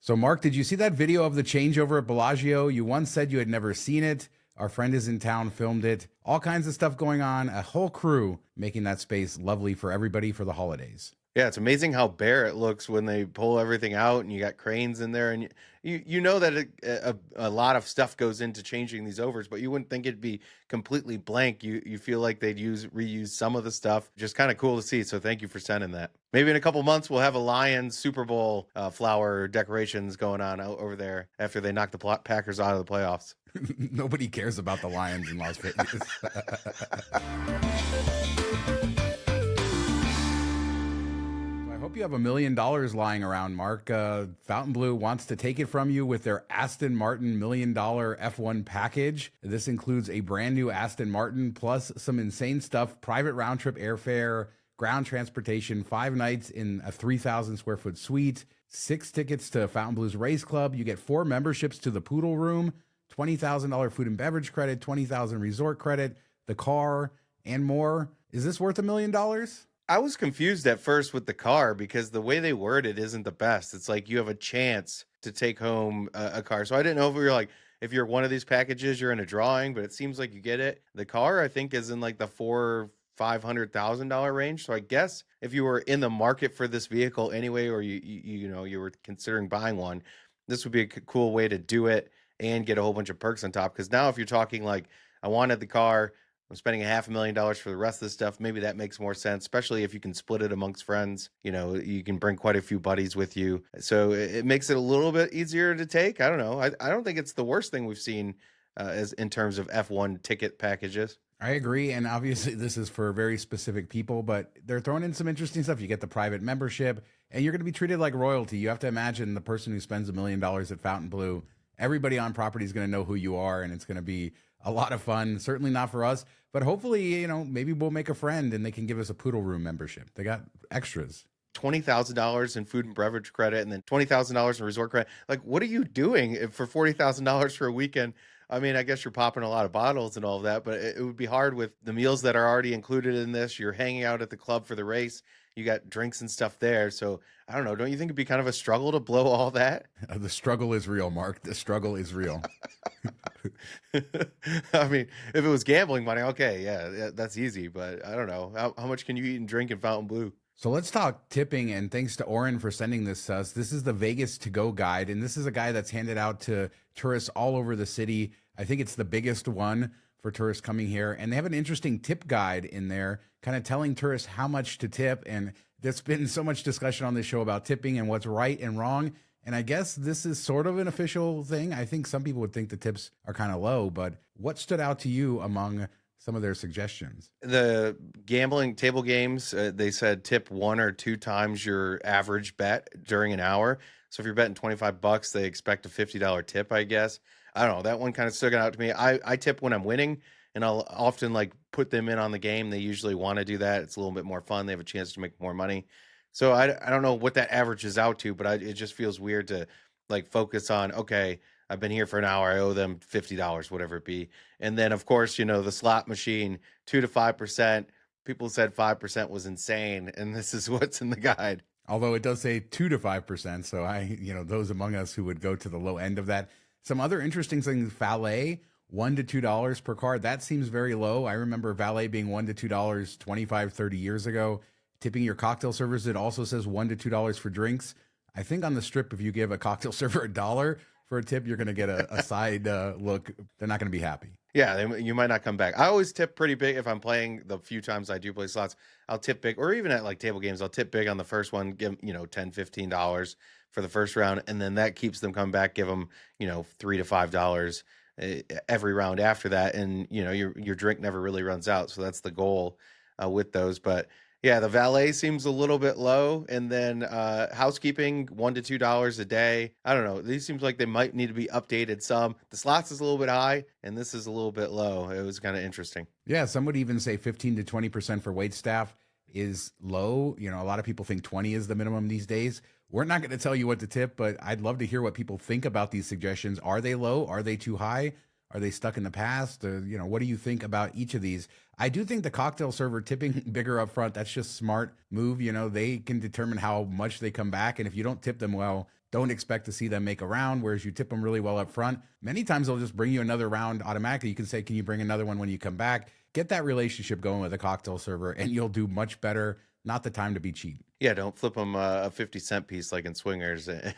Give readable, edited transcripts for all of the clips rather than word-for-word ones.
So, Mark, did you see that video of the changeover at Bellagio? You once said you had never seen it. Our friend is in town, filmed it. All kinds of stuff going on. A whole crew making that space lovely for everybody for the holidays. Yeah, it's amazing how bare it looks when they pull everything out and you got cranes in there, and you know that a lot of stuff goes into changing these overs, but you wouldn't think it'd be completely blank. You feel like they'd reuse some of the stuff. Just kind of cool to see. So thank you for sending that. Maybe in a couple months we'll have a Lions Super Bowl flower decorations going on out over there after they knock the Packers out of the playoffs. Nobody cares about the Lions in Las Vegas. I hope you have $1 million lying around, Mark. Fontainebleau wants to take it from you with their Aston Martin $1 million F1 package. This includes a brand new Aston Martin plus some insane stuff, private round trip airfare, ground transportation, 5 nights in a 3,000 square foot suite, 6 tickets to Fontainebleau's race club. You get 4 memberships to the Poodle Room, $20,000 food and beverage credit, $20,000 resort credit, the car, and more. Is this worth $1 million? I was confused at first with the car because the way they word it isn't the best. It's like you have a chance to take home a car. So I didn't know if you're one of these packages, you're in a drawing, but it seems like you get it. The car, I think, is in like the $500,000 range. So I guess if you were in the market for this vehicle anyway, or you were considering buying one, this would be a cool way to do it and get a whole bunch of perks on top. Because now if you're talking like, I wanted the car, I'm spending $500,000 for the rest of the stuff, maybe that makes more sense, especially if you can split it amongst friends. You can bring quite a few buddies with you. So it makes it a little bit easier to take. I don't know. I don't think it's the worst thing we've seen as in terms of F1 ticket packages. I agree. And obviously this is for very specific people, but they're throwing in some interesting stuff. You get the private membership and you're going to be treated like royalty. You have to imagine the person who spends $1 million at Fontainebleau, everybody on property is going to know who you are, and it's going to be a lot of fun. Certainly not for us, but hopefully, maybe we'll make a friend and they can give us a Poodle Room membership. They got extras. $20,000 in food and beverage credit and then $20,000 in resort credit. Like, what are you doing for $40,000 for a weekend? I mean, I guess you're popping a lot of bottles and all of that, but it would be hard with the meals that are already included in this. You're hanging out at the club for the race. You got drinks and stuff there. So I don't know. Don't you think it'd be kind of a struggle to blow all that? The struggle is real, Mark. The struggle is real. I mean, if it was gambling money, okay, yeah, that's easy. But I don't know. How much can you eat and drink in Fontainebleau? So let's talk tipping, and thanks to Oren for sending this to us. This is the Vegas to go guide, and this is a guide that's handed out to tourists all over the city. I think it's the biggest one for tourists coming here, and they have an interesting tip guide in there, kind of telling tourists how much to tip. And there's been so much discussion on this show about tipping and what's right and wrong. And I guess this is sort of an official thing. I think some people would think the tips are kind of low, but what stood out to you among some of their suggestions? The gambling table games, they said tip 1 or 2 times your average bet during an hour. So if you're betting $25, they expect a $50 tip, I guess. I don't know. That one kind of stuck out to me. I tip when I'm winning, and I'll often like put them in on the game. They usually want to do that. It's a little bit more fun. They have a chance to make more money. So I don't know what that averages out to, but it just feels weird to like focus on, okay, I've been here for an hour, I owe them $50, whatever it be. And then, of course, the slot machine, 2 to 5%. People said 5% was insane, and this is what's in the guide. Although it does say 2 to 5%. So those among us who would go to the low end of that. Some other interesting things, valet, $1 to $2 per card. That seems very low. I remember valet being $1 to $2 25, 30 years ago. Tipping your cocktail servers, it also says $1 to $2 for drinks. I think on the Strip, if you give a cocktail server $1 for a tip, you're going to get a side look. They're not going to be happy. Yeah, you might not come back. I always tip pretty big if I'm playing. The few times I do play slots, I'll tip big, or even at like table games, I'll tip big on the first one, give $10, $15 for the first round, and then that keeps them coming back. Give them $3 to $5 every round after that, and your drink never really runs out. So that's the goal with those, but. Yeah, the valet seems a little bit low, and then housekeeping, $1 to $2 a day. I don't know. These seems like they might need to be updated some. The slots is a little bit high, and this is a little bit low. It was kind of interesting. Yeah, some would even say 15 to 20% for wait staff is low. A lot of people think 20 is the minimum these days. We're not going to tell you what to tip, but I'd love to hear what people think about these suggestions. Are they low? Are they too high? Are they stuck in the past? What do you think about each of these? I do think the cocktail server tipping bigger up front, that's just smart move. They can determine how much they come back. And if you don't tip them well, Don't expect to see them make a round, whereas you tip them really well up front. Many times they'll just bring you another round automatically. You can say, can you bring another one when you come back? Get that relationship going with a cocktail server and you'll do much better. Not the time to be cheap. Yeah, don't flip them a 50-cent piece like in Swingers or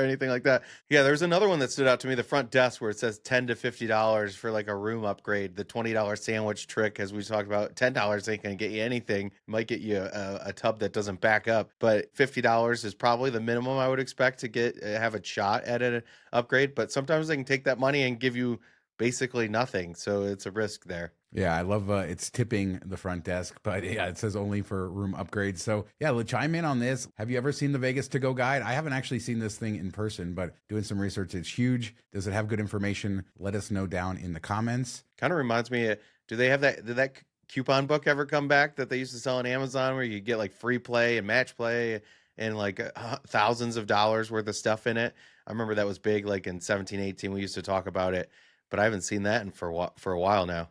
anything like that. Yeah, there's another one that stood out to me, the front desk, where it says $10 to $50 for like a room upgrade. The $20 sandwich trick, as we talked about, $10 ain't going to get you anything. Might get you a tub that doesn't back up, but $50 is probably the minimum I would expect to get have a shot at an upgrade. But sometimes they can take that money and give you basically nothing, so it's a risk there. Yeah, I love it's tipping the front desk, but yeah, it says only for room upgrades. So yeah, chime in on this. Have you ever seen the Vegas to go guide? I haven't actually seen this thing in person, but doing some research, it's huge. Does it have good information? Let us know down in the comments. Kind of reminds me, do they have that? Did that coupon book ever come back that they used to sell on Amazon, where you get like free play and match play and like thousands of dollars worth of stuff in it? I remember that was big, like in 17, 18, we used to talk about it, but I haven't seen that for a while now.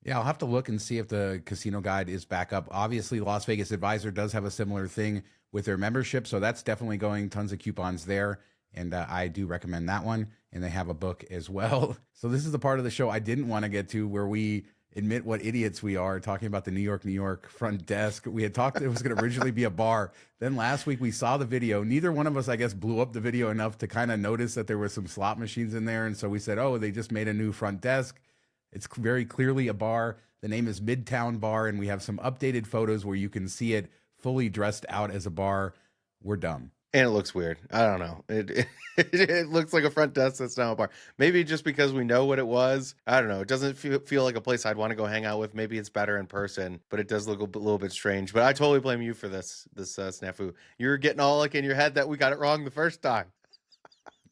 Yeah, I'll have to look and see if the casino guide is back up. Obviously, Las Vegas Advisor does have a similar thing with their membership, so that's definitely going tons of coupons there, and I do recommend that one, and they have a book as well. So this is the part of the show I didn't want to get to, where we admit what idiots we are, talking about the New York front desk. We had talked it was going to originally be a bar. Then last week we saw the video. Neither one of us, I guess, blew up the video enough to kind of notice that there were some slot machines in there, and so we said, oh, they just made a new front desk. It's very clearly a bar. The name is Midtown Bar, and we have some updated photos where you can see it fully dressed out as a bar. We're dumb. And it looks weird. I don't know. It looks like a front desk that's now a bar. Maybe just because we know what it was. I don't know. It doesn't feel like a place I'd want to go hang out with. Maybe it's better in person, but it does look a little bit strange. But I totally blame you for this snafu. You're getting all like in your head that we got it wrong the first time.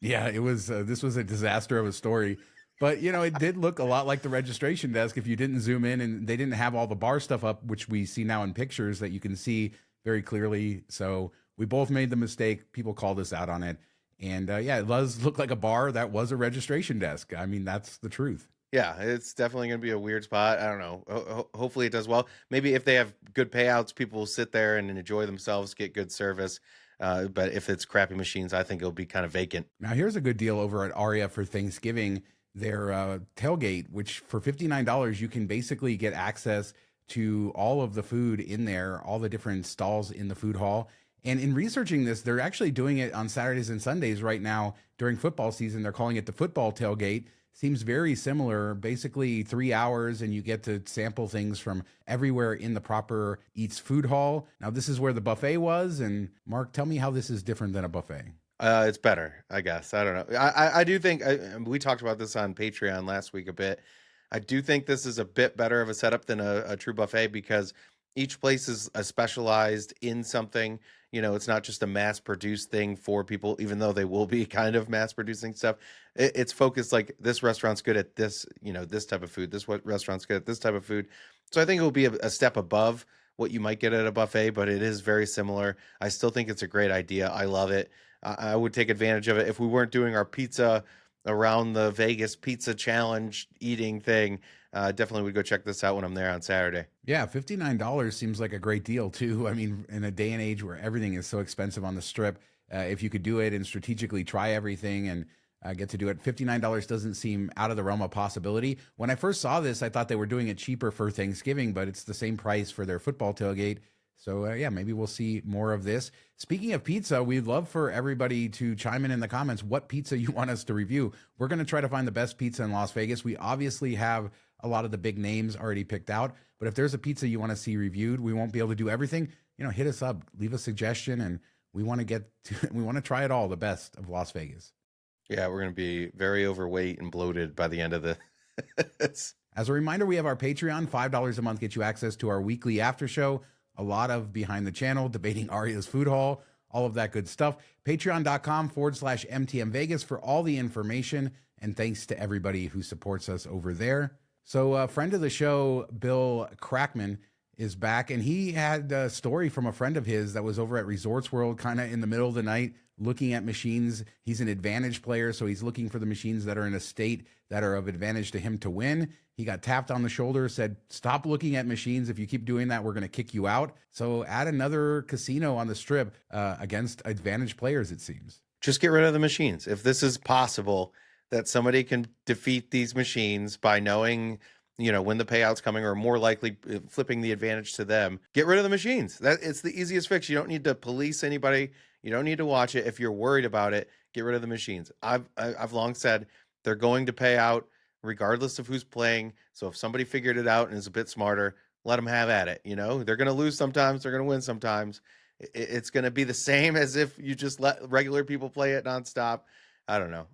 Yeah, it was. This was a disaster of a story. But, you know, it did look a lot like the registration desk if you didn't zoom in, and they didn't have all the bar stuff up, which we see now in pictures that you can see very clearly. So we both made the mistake. People called us out on it. And yeah, it does look like a bar that was a registration desk. I mean, that's the truth. Yeah, it's definitely going to be a weird spot. I don't know. Hopefully it does well. Maybe if they have good payouts, people will sit there and enjoy themselves, get good service. But if it's crappy machines, I think it'll be kind of vacant. Now, here's a good deal over at Aria for Thanksgiving. Their tailgate, which for $59, you can basically get access to all of the food in there, all the different stalls in the food hall. And in researching this, they're actually doing it on Saturdays and Sundays right now during football season. They're calling it the football tailgate. Seems very similar, basically 3 hours, and you get to sample things from everywhere in the proper Eats food hall. Now, this is where the buffet was. And Mark, tell me how this is different than a buffet. It's better, I guess. I don't know. I do think we talked about this on Patreon last week a bit. I do think this is a bit better of a setup than a true buffet, because each place is specialized in something. You know, it's not just a mass produced thing for people, even though they will be kind of mass producing stuff. It's focused like this restaurant's good at this, you know, this type of food. This restaurant's good at this type of food. So I think it will be a step above what you might get at a buffet, but it is very similar. I still think it's a great idea. I love it. I would take advantage of it if we weren't doing our pizza around the Vegas pizza challenge eating thing. Definitely would go check this out when I'm there on Saturday. Yeah, $59 seems like a great deal too. I mean, in a day and age where everything is so expensive on the strip, if you could do it and strategically try everything and get to do it, $59 doesn't seem out of the realm of possibility. When I first saw this, I thought they were doing it cheaper for Thanksgiving, but it's the same price for their football tailgate. So yeah, maybe we'll see more of this. Speaking of pizza, we'd love for everybody to chime in the comments what pizza you want us to review. We're going to try to find the best pizza in Las Vegas. We obviously have a lot of the big names already picked out, but if there's a pizza you want to see reviewed, we won't be able to do everything. You know, hit us up, leave a suggestion, and we want to try it all, the best of Las Vegas. Yeah, we're going to be very overweight and bloated by the end of this. As a reminder, we have our Patreon. $5 a month gets you access to our weekly after show. A lot of behind the channel, debating Aria's food hall, all of that good stuff. Patreon.com/MTM Vegas for all the information. And thanks to everybody who supports us over there. So a friend of the show, Bill Crackman, is back. And he had a story from a friend of his that was over at Resorts World kind of in the middle of the night looking at machines. He's an advantage player, so he's looking for the machines that are in a state that are of advantage to him to win. He got tapped on the shoulder, said, stop looking at machines. If you keep doing that, we're going to kick you out. So add another casino on the strip against advantage players, it seems. Just get rid of the machines. If this is possible, that somebody can defeat these machines by knowing, when the payout's coming, or more likely flipping the advantage to them, get rid of the machines. It's the easiest fix. You don't need to police anybody. You don't need to watch it. If you're worried about it, get rid of the machines. I've long said they're going to pay out regardless of who's playing. So if somebody figured it out and is a bit smarter, let them have at it. They're going to lose sometimes. They're going to win sometimes. It's going to be the same as if you just let regular people play it nonstop. I don't know.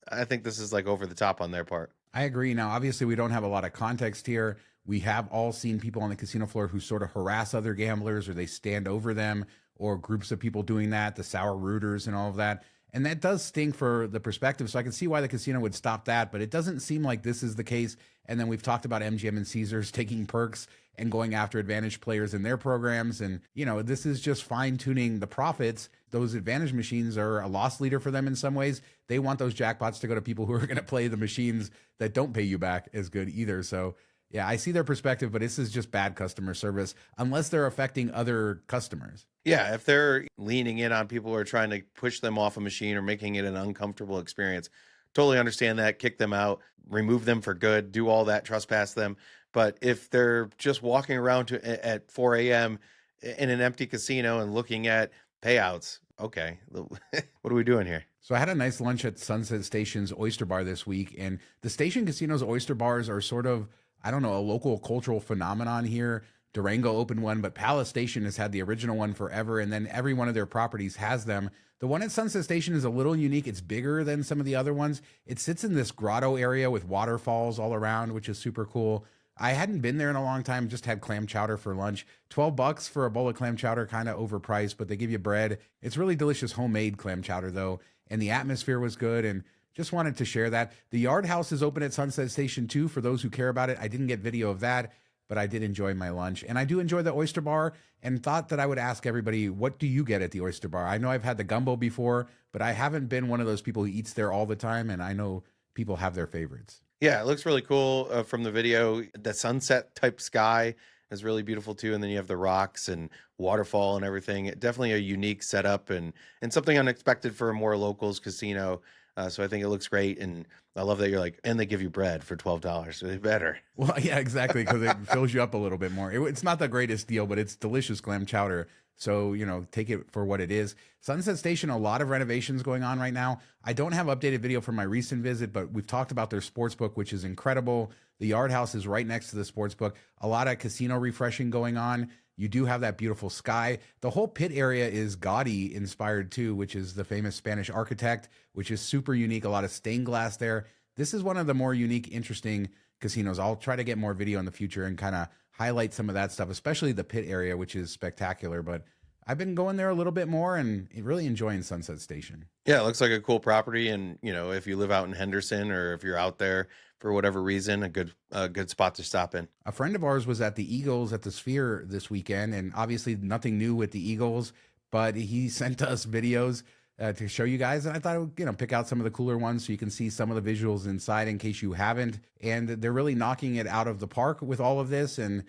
I think this is like over the top on their part. I agree. Now, obviously, we don't have a lot of context here. We have all seen people on the casino floor who sort of harass other gamblers, or they stand over them, or groups of people doing that, the sour rooters and all of that. And that does sting for the perspective. So I can see why the casino would stop that, but it doesn't seem like this is the case. And then we've talked about MGM and Caesars taking perks and going after advantage players in their programs. And, this is just fine tuning the profits. Those advantage machines are a loss leader for them in some ways. They want those jackpots to go to people who are going to play the machines that don't pay you back as good either. So yeah, I see their perspective, but this is just bad customer service unless they're affecting other customers. Yeah, if they're leaning in on people who are trying to push them off a machine or making it an uncomfortable experience, totally understand that, kick them out, remove them for good, do all that, trespass them. But if they're just walking around at 4 a.m. in an empty casino and looking at payouts, okay, what are we doing here? So I had a nice lunch at Sunset Station's Oyster Bar this week, and the Station Casino's oyster bars are sort of, I don't know, a local cultural phenomenon here. Durango opened one, but Palace Station has had the original one forever, and then every one of their properties has them. The one at Sunset Station is a little unique. It's bigger than some of the other ones. It sits in this grotto area with waterfalls all around, which is super cool. I hadn't been there in a long time, just had clam chowder for lunch. $12 for a bowl of clam chowder, kind of overpriced, but they give you bread. It's really delicious homemade clam chowder, though, and the atmosphere was good, and just wanted to share that. The Yard House is open at Sunset Station, too, for those who care about it. I didn't get video of that, but I did enjoy my lunch. And I do enjoy the Oyster Bar, and thought that I would ask everybody, what do you get at the Oyster Bar? I know I've had the gumbo before, but I haven't been one of those people who eats there all the time, and I know people have their favorites. Yeah, it looks really cool from the video. The sunset type sky is really beautiful too. And then you have the rocks and waterfall and everything. Definitely a unique setup and something unexpected for a more locals casino. So I think it looks great. And I love that you're like, and they give you bread for $12. So they better. Well, yeah, exactly. Because it fills you up a little bit more. It's not the greatest deal, but it's delicious clam chowder. So, take it for what it is. Sunset Station, a lot of renovations going on right now. I don't have updated video from my recent visit, but we've talked about their sportsbook, which is incredible. The Yard House is right next to the sportsbook. A lot of casino refreshing going on. You do have that beautiful sky. The whole pit area is Gaudi inspired too, which is the famous Spanish architect, which is super unique. A lot of stained glass there. This is one of the more unique, interesting casinos. I'll try to get more video in the future and kind of highlight some of that stuff, especially the pit area, which is spectacular. But I've been going there a little bit more and really enjoying Sunset Station. Yeah, it looks like a cool property. And, if you live out in Henderson or if you're out there for whatever reason, a good spot to stop in. A friend of ours was at the Eagles at the Sphere this weekend, and obviously nothing new with the Eagles, but he sent us videos to show you guys. And I thought I would, pick out some of the cooler ones so you can see some of the visuals inside in case you haven't. And they're really knocking it out of the park with all of this. And,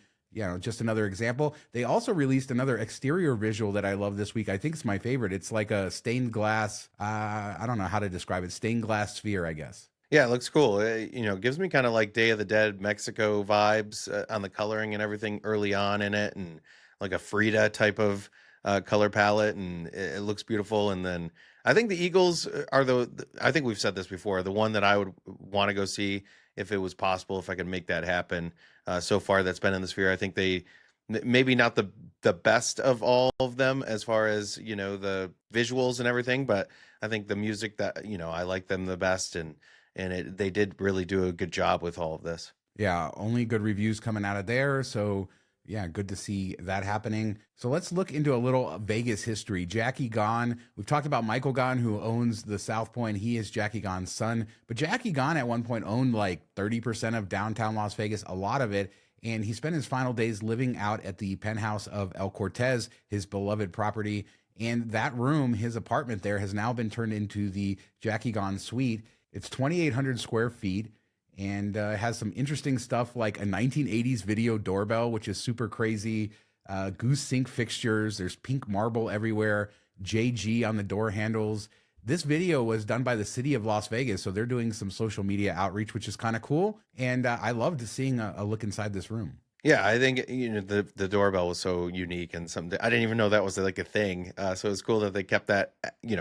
just another example. They also released another exterior visual that I love this week. I think it's my favorite. It's like a stained glass, I don't know how to describe it, stained glass sphere, I guess. Yeah, it looks cool. It gives me kind of like Day of the Dead Mexico vibes on the coloring and everything early on in it, and like a Frida type of color palette, and it looks beautiful. And then I think the Eagles are I think we've said this before, the one that I would want to go see if it was possible, if I could make that happen. So far that's been in the Sphere. I think they maybe not the best of all of them as far as, the visuals and everything, but I think the music that, I like them the best, and they did really do a good job with all of this. Yeah, only good reviews coming out of there. So yeah, good to see that happening. So let's look into a little Vegas history. Jackie Gaughan. We've talked about Michael Gaughan, who owns the South Point. He is Jackie Gaughan's son. But Jackie Gaughan at one point owned like 30% of downtown Las Vegas, a lot of it. And he spent his final days living out at the penthouse of El Cortez, his beloved property. And that room, his apartment there, has now been turned into the Jackie Gaughan suite. It's 2,800 square feet and has some interesting stuff like a 1980s video doorbell, which is super crazy. Goose sink fixtures. There's pink marble everywhere. JG on the door handles. This video was done by the city of Las Vegas, so they're doing some social media outreach, which is kind of cool. And I loved seeing a look inside this room. Yeah, I think the doorbell was so unique and something I didn't even know that was like a thing. So it's cool that they kept that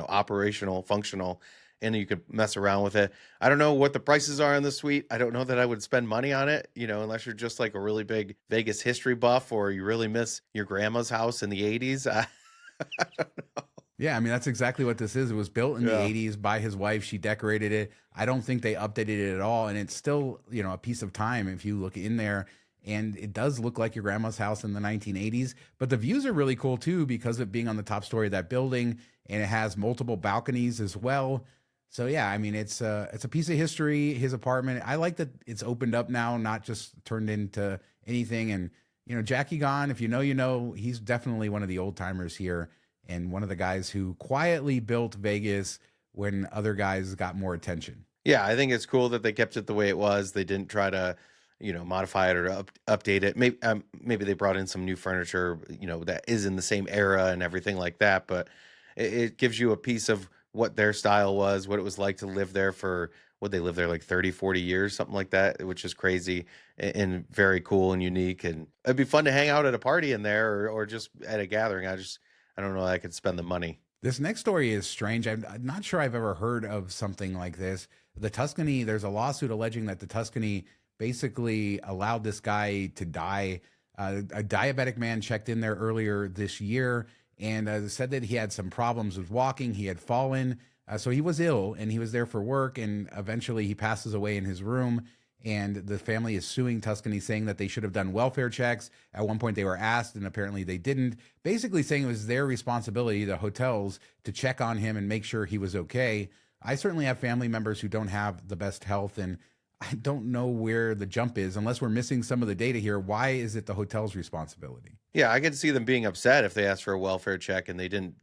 operational, functional, and you could mess around with it. I don't know what the prices are in the suite. I don't know that I would spend money on it, unless you're just like a really big Vegas history buff or you really miss your grandma's house in the 80s. I don't know. Yeah, I mean, that's exactly what this is. It was built in the 80s by his wife. She decorated it. I don't think they updated it at all. And it's still, a piece of time if you look in there. And it does look like your grandma's house in the 1980s. But the views are really cool, too, because of being on the top story of that building. And it has multiple balconies as well. So, yeah, I mean, it's a piece of history, his apartment. I like that it's opened up now, not just turned into anything. And, Jackie Gaughan, if you know, he's definitely one of the old timers here. And one of the guys who quietly built Vegas when other guys got more attention. Yeah, I think it's cool that they kept it the way it was. They didn't try to, modify it or update it. Maybe they brought in some new furniture, that is in the same era and everything like that. But it gives you a piece of what their style was, what it was like to live there for, what they lived there like 30, 40 years, something like that, which is crazy and very cool and unique. And it'd be fun to hang out at a party in there or just at a gathering. I don't know that I could spend the money. This next story is strange. I'm not sure I've ever heard of something like this. The Tuscany, there's a lawsuit alleging that the Tuscany basically allowed this guy to die. A diabetic man checked in there earlier this year and said that he had some problems with walking. He had fallen. So he was ill and he was there for work. And eventually he passes away in his room. And the family is suing Tuscany, saying that they should have done welfare checks. At one point they were asked, and apparently they didn't. Basically saying it was their responsibility, the hotels, to check on him and make sure he was okay. I certainly have family members who don't have the best health, and I don't know where the jump is, unless we're missing some of the data here. Why is it the hotel's responsibility? Yeah, I could see them being upset if they asked for a welfare check and they didn't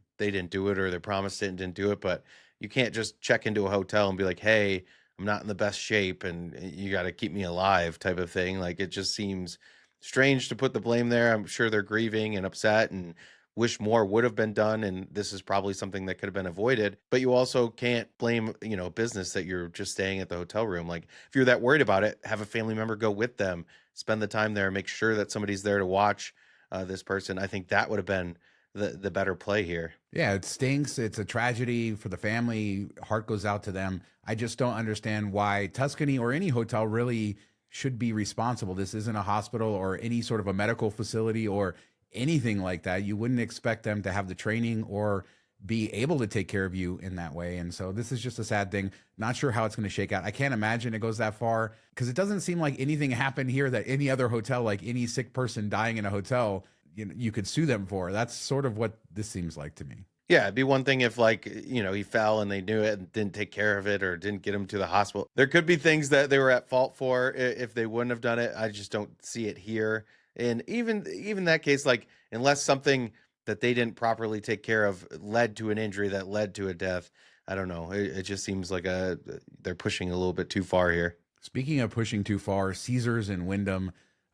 do it, or they promised it and didn't do it. But you can't just check into a hotel and be like, hey, I'm not in the best shape and you got to keep me alive type of thing. Like, it just seems strange to put the blame there. I'm sure they're grieving and upset and wish more would have been done. And this is probably something that could have been avoided, but you also can't blame, business that you're just staying at the hotel room. Like, if you're that worried about it, have a family member go with them, spend the time there, make sure that somebody's there to watch this person. I think that would have been the better play here. Yeah, it stinks. It's a tragedy for the family. Heart goes out to them. I just don't understand why Tuscany or any hotel really should be responsible. This isn't a hospital or any sort of a medical facility or anything like that. You wouldn't expect them to have the training or be able to take care of you in that way. And so this is just a sad thing. Not sure how it's going to shake out. I can't imagine it goes that far because it doesn't seem like anything happened here that any other hotel, like any sick person dying in a hotel, you could sue them for. That's sort of what this seems like to me. Yeah, it'd be one thing if, like, he fell and they knew it and didn't take care of it or didn't get him to the hospital. There could be things that they were at fault for if they wouldn't have done it. I just don't see it here. And even that case, like, unless something that they didn't properly take care of led to an injury that led to a death, I don't know. It just seems like they're pushing a little bit too far here. Speaking of pushing too far, Caesars and Wyndham.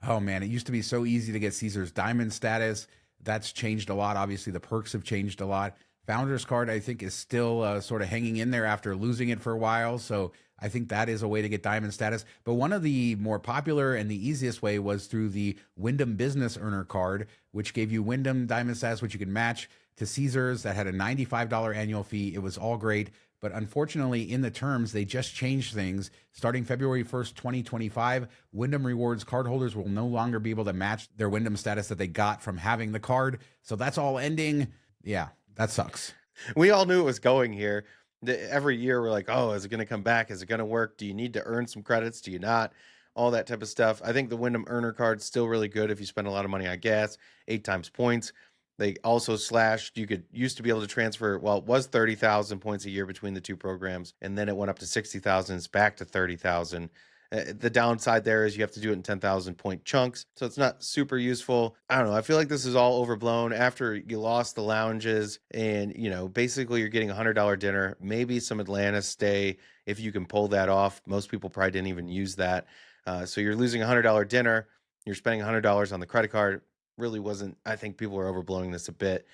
Oh man, it used to be so easy to get Caesars Diamond status. That's changed a lot. Obviously, the perks have changed a lot. Founders card, I think, is still sort of hanging in there after losing it for a while. So I think that is a way to get diamond status. But one of the more popular and the easiest way was through the Wyndham Business Earner card, which gave you Wyndham diamond status, which you can match to Caesars. That had a $95 annual fee. It was all great. But unfortunately, in the terms, they just changed things. Starting February 1st, 2025, Wyndham Rewards cardholders will no longer be able to match their Wyndham status that they got from having the card. So that's all ending. Yeah, that sucks. We all knew it was going here. Every year we're like, oh, is it going to come back? Is it going to work? Do you need to earn some credits? Do you not? All that type of stuff. I think the Wyndham Earner card's still really good if you spend a lot of money on gas, 8 times points. They also slashed, used to be able to transfer, well, it was 30,000 points a year between the two programs, and then it went up to 60,000. It's back to 30,000. The downside there is you have to do it in 10,000 point chunks. So it's not super useful. I don't know. I feel like this is all overblown after you lost the lounges and, basically you're getting $100 dinner, maybe some Atlanta stay if you can pull that off. Most people probably didn't even use that. So you're losing $100 dinner. You're spending $100 on the credit card. Really wasn't, I think people are overblowing this a bit.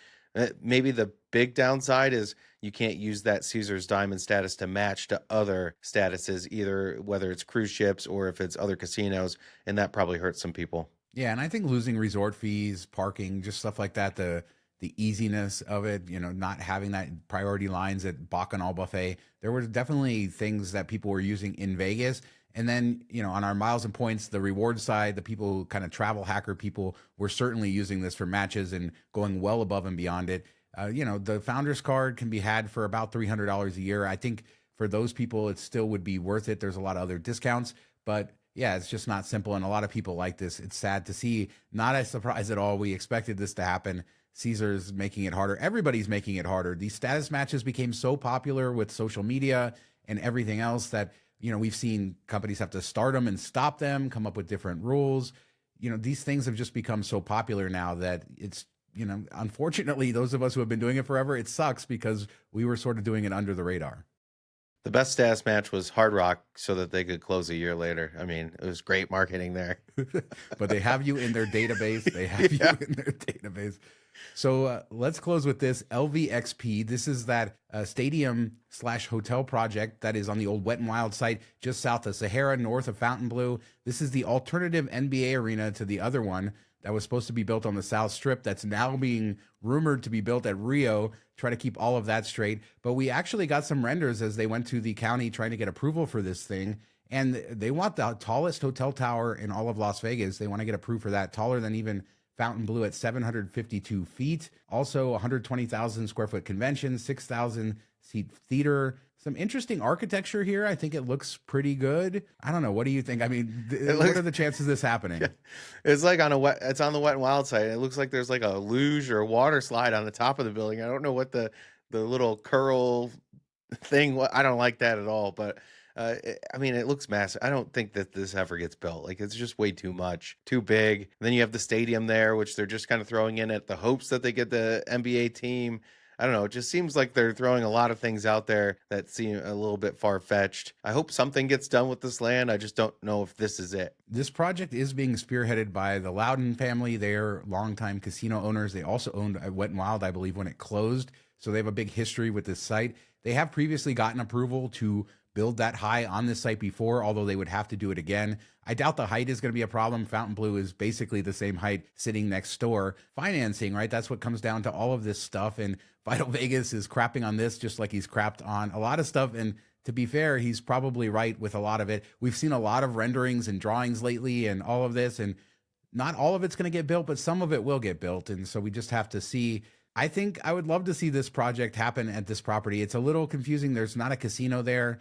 Maybe the big downside is you can't use that Caesar's Diamond status to match to other statuses, either whether it's cruise ships or if it's other casinos, and that probably hurts some people. Yeah, and I think losing resort fees, parking, just stuff like that, the easiness of it, not having that priority lines at Bacchanal Buffet, there were definitely things that people were using in Vegas. And then, on our miles and points, the reward side, the people who kind of travel hacker people were certainly using this for matches and going well above and beyond it. The founder's card can be had for about $300 a year. I think for those people, it still would be worth it. There's a lot of other discounts, but yeah, it's just not simple. And a lot of people like this. It's sad to see. Not a surprise at all. We expected this to happen. Caesar's making it harder. Everybody's making it harder. These status matches became so popular with social media and everything else that we've seen companies have to start them and stop them, come up with different rules. These things have just become so popular now that it's, unfortunately, those of us who have been doing it forever, it sucks because we were sort of doing it under the radar. The best status match was Hard Rock so that they could close a year later. I mean, it was great marketing there. But they have you in their database. They have you in their database. So let's close with this LVXP. This is that stadium/hotel project that is on the old Wet and Wild site just south of Sahara, north of Fontainebleau. This is the alternative NBA arena to the other one that was supposed to be built on the South Strip that's now being rumored to be built at Rio. Try to keep all of that straight. But we actually got some renders as they went to the county trying to get approval for this thing. And they want the tallest hotel tower in all of Las Vegas. They want to get approved for that, taller than even Fontainebleau at 752 feet. Also 120,000 square foot convention, 6,000 seat theater. Some interesting architecture here. I think it looks pretty good. I don't know. What do you think? I mean, what are the chances of this happening? Yeah. It's like it's on the Wet and Wild side. It looks like there's like a luge or a water slide on the top of the building. I don't know what the little curl thing. I don't like that at all. But it looks massive. I don't think that this ever gets built. Like, it's just way too much, too big. And then you have the stadium there, which they're just kind of throwing in at the hopes that they get the NBA team. I don't know. It just seems like they're throwing a lot of things out there that seem a little bit far-fetched. I hope something gets done with this land. I just don't know if this is it. This project is being spearheaded by the Loudon family. They're longtime casino owners. They also owned Wet and Wild, I believe, when it closed. So they have a big history with this site. They have previously gotten approval to build that high on this site before, although they would have to do it again. I doubt the height is going to be a problem. Fontainebleau is basically the same height sitting next door. Financing, right? That's what comes down to all of this stuff. And Vital Vegas is crapping on this just like he's crapped on a lot of stuff. And to be fair, he's probably right with a lot of it. We've seen a lot of renderings and drawings lately and all of this, and not all of it's going to get built, but some of it will get built. And so we just have to see. I think I would love to see this project happen at this property. It's a little confusing. There's not a casino there.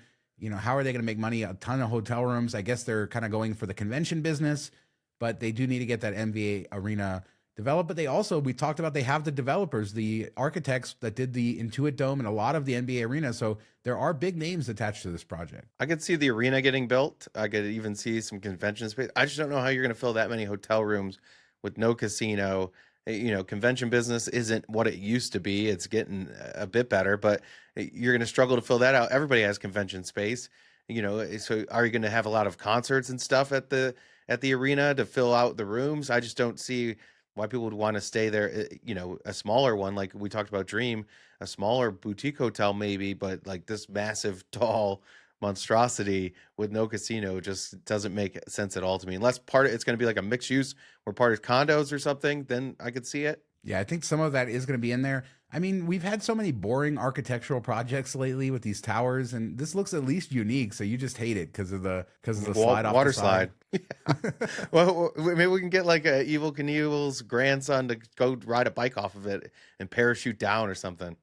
How are they going to make money? A ton of hotel rooms. I guess they're kind of going for the convention business, but they do need to get that NBA arena developed. But we talked about, they have the developers, the architects that did the Intuit Dome and a lot of the NBA arena. So there are big names attached to this project. I could see the arena getting built. I could even see some convention space. I just don't know how you're going to fill that many hotel rooms with no casino. Convention business isn't what it used to be. It's getting a bit better, but you're going to struggle to fill that out. Everybody has convention space, so are you going to have a lot of concerts and stuff at the arena to fill out the rooms? I just don't see why people would want to stay there. A smaller one, like we talked about Dream, a smaller boutique hotel maybe, but like this massive, tall monstrosity with no casino just doesn't make sense at all to me. Unless it's going to be like a mixed use where part is condos or something, then I could see it. Yeah, I think some of that is going to be in there. I mean, we've had so many boring architectural projects lately with these towers, and this looks at least unique. So you just hate it because of the slide off water the side. slide. Well, maybe we can get like a Evel Knievel's grandson to go ride a bike off of it and parachute down or something.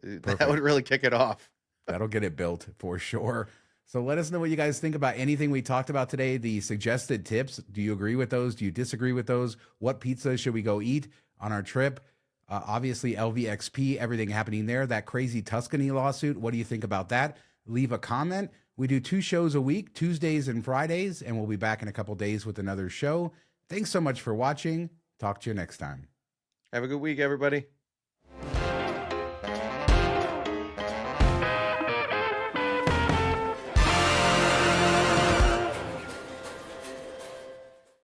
Perfect. That would really kick it off. That'll get it built for sure. So let us know what you guys think about anything we talked about today. The suggested tips. Do you agree with those? Do you disagree with those? What pizza should we go eat on our trip? Obviously, LVXP, everything happening there. That crazy Tuscany lawsuit. What do you think about that? Leave a comment. We do 2 shows a week, Tuesdays and Fridays, and we'll be back in a couple days with another show. Thanks so much for watching. Talk to you next time. Have a good week, everybody.